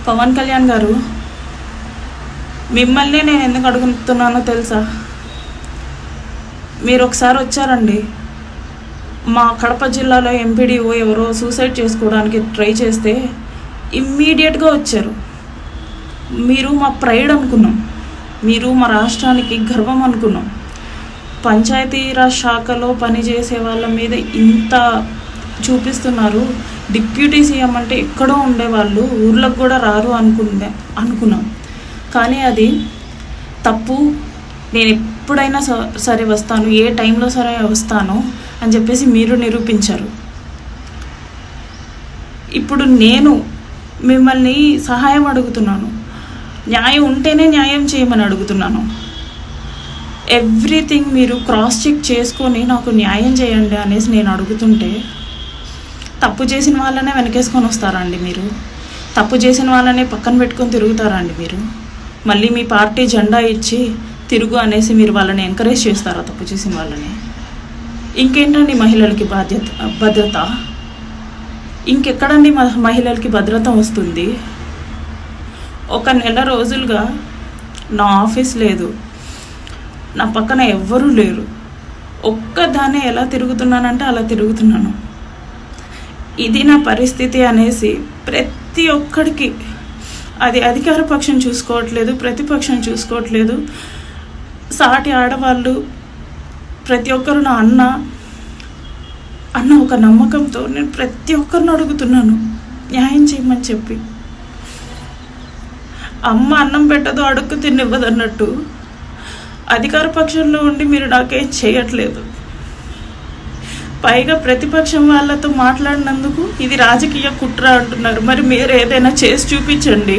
పవన్ కళ్యాణ్ గారు, మిమ్మల్ని నేను ఎందుకు అడుగుతున్నానో తెలుసా? మీరు ఒకసారి వచ్చారండి, మా కడప జిల్లాలో ఎంపీడీఓ ఎవరో సూసైడ్ చేసుకోవడానికి ట్రై చేస్తే ఇమ్మీడియట్గా వచ్చారు. మీరు మా ప్రైడ్ అనుకున్నాం, మీరు మా రాష్ట్రానికి గర్వం అనుకున్నాం. పంచాయతీరాజ్ శాఖలో పనిచేసే వాళ్ళ మీద ఇంత చూపిస్తున్నారు. డిప్యూటీ సీఎం అంటే ఎక్కడో ఉండేవాళ్ళు, ఊర్లకు కూడా రారు అనుకున్నాం. కానీ అది తప్పు. నేను ఎప్పుడైనా సరే వస్తాను, ఏ టైంలో సరే వస్తాను అని చెప్పేసి మీరు నిరూపించారు. ఇప్పుడు నేను మిమ్మల్ని సహాయం అడుగుతున్నాను, న్యాయం ఉంటేనే న్యాయం చేయమని అడుగుతున్నాను. ఎవ్రీథింగ్ మీరు క్రాస్ చెక్ చేసుకొని నాకు న్యాయం చేయండి అనేసి నేను అడుగుతుంటే, తప్పు చేసిన వాళ్ళనే వెనకేసుకొని వస్తారా అండి మీరు? తప్పు చేసిన వాళ్ళనే పక్కన పెట్టుకొని తిరుగుతారా అండి మీరు? మళ్ళీ మీ పార్టీ జెండా ఇచ్చి తిరుగు అనేసి మీరు వాళ్ళని ఎంకరేజ్ చేస్తారా తప్పు చేసిన వాళ్ళని? ఇంకేంటండి మహిళలకి భద్రత? ఇంకెక్కడండి మహిళలకి భద్రత వస్తుంది? ఒక నెల రోజులుగా నా ఆఫీస్ లేదు, నా పక్కన ఎవ్వరూ లేరు, ఒక్కదాన్నే ఎలా తిరుగుతున్నానంటే అలా తిరుగుతున్నాను. ఇది నా పరిస్థితి అనేసి ప్రతి ఒక్కడికి, అది అధికార పక్షం చూసుకోవట్లేదు, ప్రతిపక్షం చూసుకోవట్లేదు, సాటి ఆడవాళ్ళు ప్రతి ఒక్కరు నా అన్న ఒక నమ్మకంతో నేను ప్రతి ఒక్కరిని అడుగుతున్నాను న్యాయం చేయమని చెప్పి. అమ్మ అన్నం పెట్టదు, అడుక్కు తినివ్వదు అన్నట్టు అధికార పక్షంలో ఉండి మీరు నాకేం చేయట్లేదు. పైగా ప్రతిపక్షం వాళ్ళతో మాట్లాడినందుకు ఇది రాజకీయ కుట్ర అంటున్నారు. మరి మీరు ఏదైనా చేసి చూపించండి.